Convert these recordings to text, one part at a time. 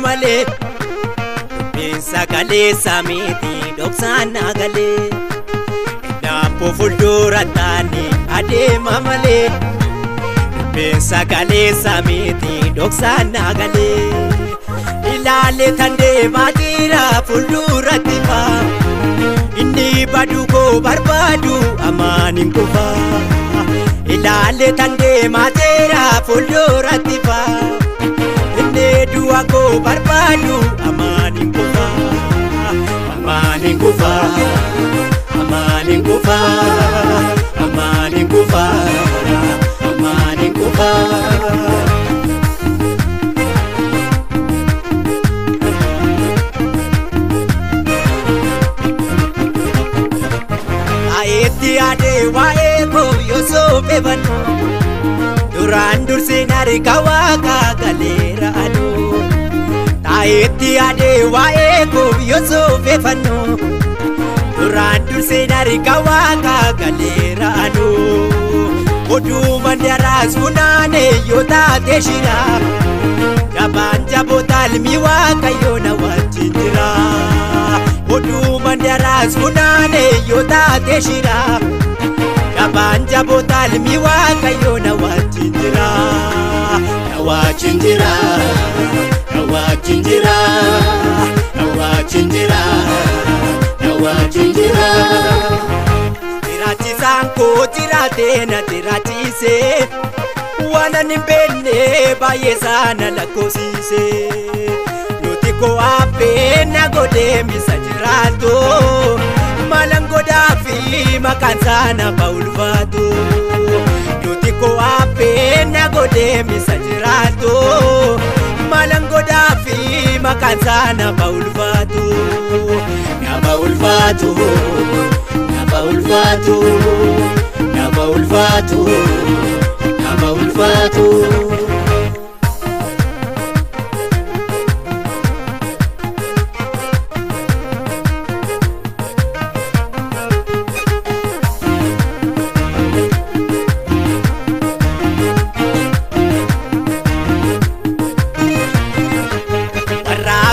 mamale sagalee samiti doksaan nagalee naappo fuuldura taani adeema malee sagalee samiti doksaan nagalee ilaale tandee maatira fuuldura tifa inni badu ko barbadu amaanin kufa ilaale tandee maatira fuuldura tifa inni du'a ko barbadu amaanin kufa amaanin kufa amaanin kufa amaanin kufa amaanin kufa aetti ade wae ko yoso bevano duraan dursin arika waaqa galeera aduu aetti ade wae ko yoso bevano duraan dursin arika waaqa galeera aduu oduma ndaraas funaane yoo taate shira jabaan jabootaal mi waaqa yoo na wajjin jira oduma ndaraas funaane yoo taate shira jabaan jabootaal mi waaqa yoo na wajjin jira na wajjin jira na wajjin jira na wajjin jira na wajjin jira Tirachisaan koo jiraatee na tiraachise waan ani beekne baay'ee sana lakkoofsise nuti koo haphee na godhee misa jiraatu maalan godhaa fi maqaan sana ba'ulfaatu nuti koo haphee na godhee misa jiraatu maalan godhaa fi maqaan sana ba'ulfaatu na ba'ulfaatu. Ulfatu, naba ulfatu, naba ulfatu.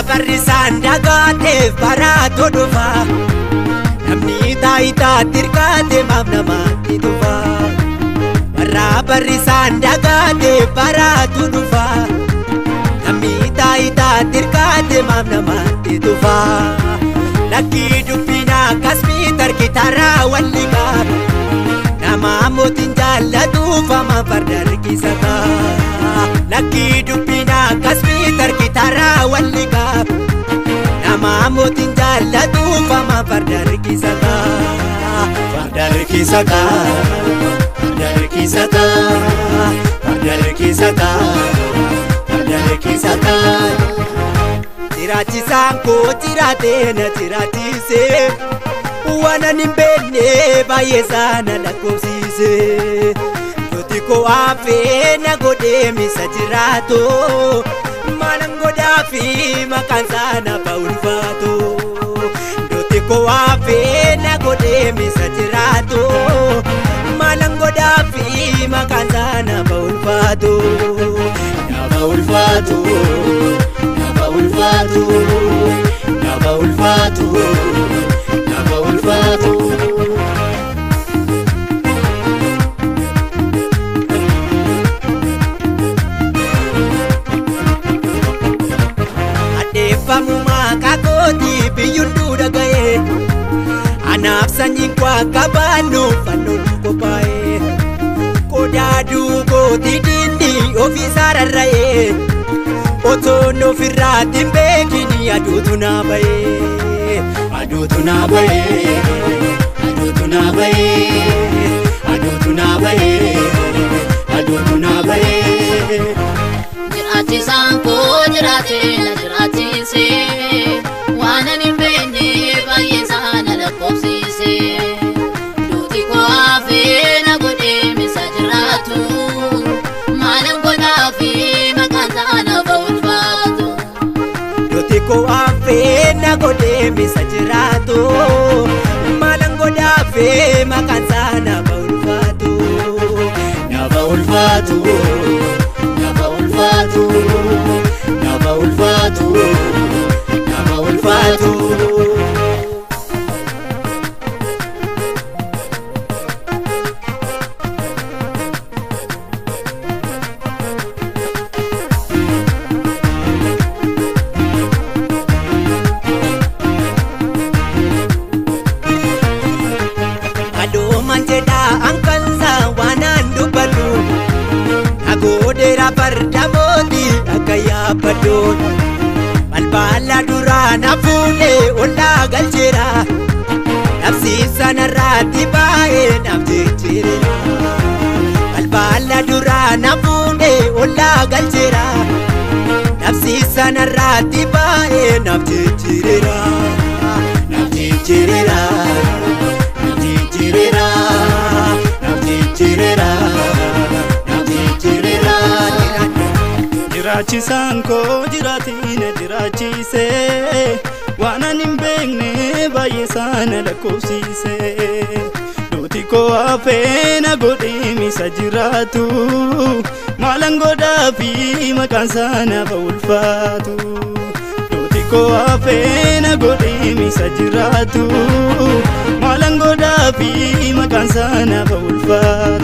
Barri sandagate barato dova. Namni taayitaa tirkaate maaf namaatti dhufa barri sandagate baraatu dhufa namni taayitaa tirkaate maaf namaatti dhufa lakkii dubbina akkasii tarkitaraa walliqa nama mootiin jaallatu fama farda harkisata lakkii dubbina akkasii tarkitaraa walliqa nama mootiin jaallatu fama farda harkisata farda harkisata farda harkisata farda harkisata farda harkisata jiraachisaan koo jiraatee na jiraachise waan ani beekne baay'ee sana lakkoofsise nuti koo haphee na godhee misa jiraatu maalan godhaa fi maqaan sana ba'ulfaatu nuti koo haphee na godhee misa jiraatu maalan godhaa fi maqaan sana ba'ulfaatu na ba'ulfaatu na ba'ulfaatu na ba'ulfaatu na ba'ulfaatu. Kakoti biyundu dagaye anaaf sanyiin kwa kabanu fannoon kophaa'e kodaadu kooti dindi ofiisaa rarra'e otoon ofirraatti hin beekini aduutu naa ba'e aduutu naa ba'e aduutu naa ba'e aduutu naa ba'e aduutu naa ba'e. Jiraachisaan koo jiraatee na jiraachise waan ani beekne baay'ee sana lakkoofsise nuti koo haphee na godhee misa jiraatu maalan godhaa fi maqaan sana ba'ulfaatu nuti koo haphee na godhee misa jiraatu maalan godhaa fi maqaan sana ba'ulfaatu na ba'ulfaatu. Naba ulfatu, Gara fardamooti akka yaabbaddoon balbala duraan hafuudhee ollaa galcheera nabsiisa narraatti baay'ee naaf jijjiirera balbala duraan hafuudhee ollaa galcheera nabsiisa narraatti baay'ee naaf jijjiirera naaf jijjiirera naaf jijjiirera naaf jijjiirera. Jiraachisaan koo jiraatina jiraachise waan ani hin beekne baay'ee sana lakkoofsise duuti koo hafee na godhee misa jiraatu maalan godhaa fi maqaan sana ulfaatu duuti koo hafee na godhee misa jiraatu maalan godhaa fi maqaan sana ulfaatu.